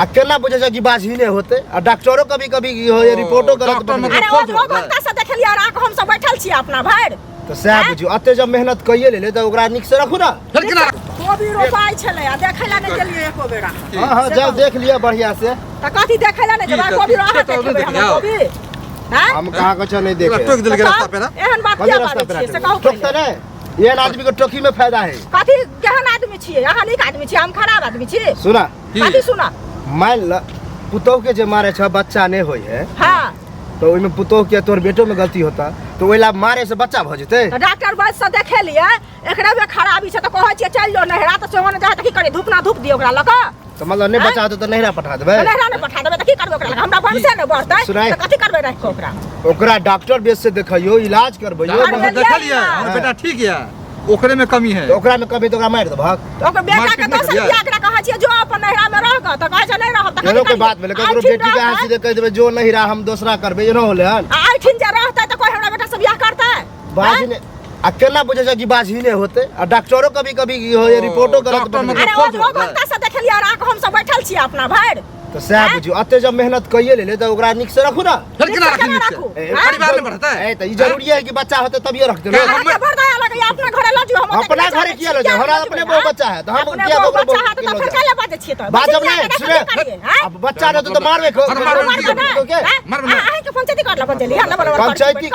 आ केना बुझे छै कि बाजी नहीं होते आ डॉक्टरो कभी कभी रिपोर्टो करत अरे ओ घंटा से देखलिए राख हम सब बैठल छी अपना भर तो सह बुझियो अते जब मेहनत कइए ले त ओकरा निक से रखू ना कोबी रोपाई छले आ देखैला नै गेलिए एको बेरा हां जब देख लिया बढ़िया से त कथि देखैला नै जेबा कोबी रहा देखबै हम कोबी हां हम कहां कुछ नहीं देखे टोक दिल के रास्ता पे ना एहन बात किया बात छै से कहू टोकते नै एहन आदमी के टोकी में फायदा है कथि केहन आदमी छियै अहाँ नीक आदमी छियै हम खराब आदमी छी सुना कथि सुना मान ल पुतौ के जे मारे छ बच्चा नहीं होय है हां तो ओइ में पुतौ के तोर बेटो में गलती होता तो ओइला मारे से बच्चा भ जते डॉक्टर वैद्य से देखे लिए एकरा में खराबी छै त कहै छियै चल जो नहरा त सोहन जा त की करे धूप ना धूप दियो ओकरा लक तो मतलब नहीं बचा तो नहरा पठा देबे नहरा नै पठा देबे त की करबे ओकरा हमरा वंशे नै बढ़तै त कथि करबे राख के ओकरा ओकरा डॉक्टर बेस से देखियो इलाज करबइयो देखलिए हमर बेटा ठीक है ओकरे में कमी है तो ओकरा में कभी तो ओकरा मार देबहक तो ओकर बेटा के दोसर बियाह एकरा कहै छियै जो अपन नहरा में रह ग त कहै छै नै रह त एनो के बात भेले ककरो बेटी के हंसी दे कह देबे जो नहीं रहा हम दूसरा करबे एनो होले हन आइठिन जे रहतै त कोई हमरा बेटा से बियाह करतै बाजी ने आ केना बुझे छै कि बाजी नहीं होते आ डॉक्टरो कभी कभी रिपोर्टो करत अरे ओ घंटा से देखलिए राख हम सब बैठल छी अपना भर तो सह बुझियो अते जब मेहनत कइए ले त ओकरा निक से रखू ना परिवार में बढ़ता है ए त ई जरूरी है कि बच्चा होते तबियो रख देबे हमरा भर दया लगे अपना घरे ल जो हम अपना घरे किया ले जा हमरा अपने वो बच्चा है तो हम किया वो बच्चा है तो फिर काले बात छियै त बात जब नहीं सुने अब बच्चा न तो मारबे के आइ के पंचायती कर ल पंचायती हम बराबर पंचायती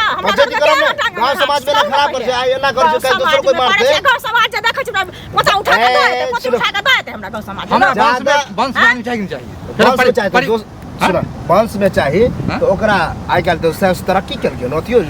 करम गांव समाज में खराब कर जाए एना कर जो कहीं दूसरा कोई मार दे गांव समाज जे देखै छी पता उठा के दे पता उठा के दे हमरा गांव समाज हमरा वंश में आनी चाहिए वंश में चाहिए तो ओकरा आइ काल तो साइंस तरक्की कर गेल अथियो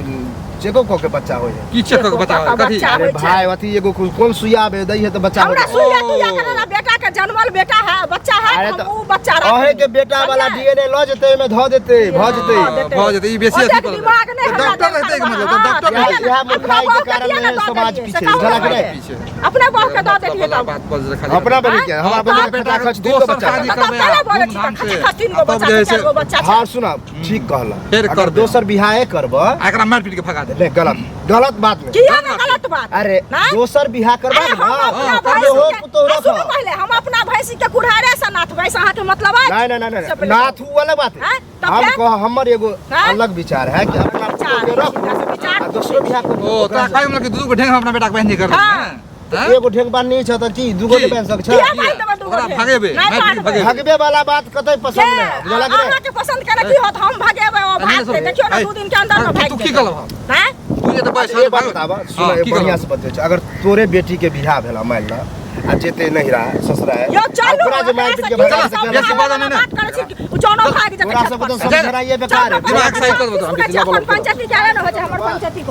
चेको क के बच्चा होय की चेक क के बताओ कथि अरे भाई अथी एगो कोन सुइया बे दई है तो बच्चा हमरा सुइया तुइया करला बेटा के जन्मल बेटा है बच्चा है हम उ बच्चा रह अहे के बेटा वाला डीएनए ल जते में ध देते भ जते ई बेसी अथी दिमाग नहीं डॉक्टर रहते मतलब डॉक्टर यह मूर्खाई के कारण समाज पीछे झलक रहे अपने बाप के द देलिए बात बज खाली अपना बेटी के हम अपने बेटा खच दो बच्चा हां सुना ठीक कहला अगर दोसर बियाह करब एकरा मार पीट के भगा दे नहीं गलत बात में किया गलत बात अरे दोसर बियाह करबा ना तो हो पुतो रख पहले हम अपना भैंसी के कुढ़ारे से नाथ भैंस अहाँ के मतलब है नहीं नाथ वाला बात है हम कह हमर एगो अलग विचार है कि अपना पुतो के रख दोसर बियाह कर ओ तो खाई हम के दूगो ढेंग अपना बेटा के बहन कर एगो ढेंग बान नहीं छ त की दूगो के बहन सक छ भागेबे भागबे वाला बात कतई पसंद नहीं बुझला के अहाँ के पसंद करे की होत हम भागेबे ओ भाग दे देखियो ना 2 दिन के अंदर में भाग तू की करब हैं तू ये तो पैसा ये बात बतावा सुन बढ़िया से बते छ अगर तोरे बेटी के बियाह भेला मान ला आ जेते नहीं रहा ससुरा है यो चलो पूरा जे मार पीट के भगा सके के बाद में बात करे छी जोनो भाग पूरा सब तो समझना ये बेकार है दिमाग सही कर दो हम पंचायती क्या है ना हो जाए हमर पंचायती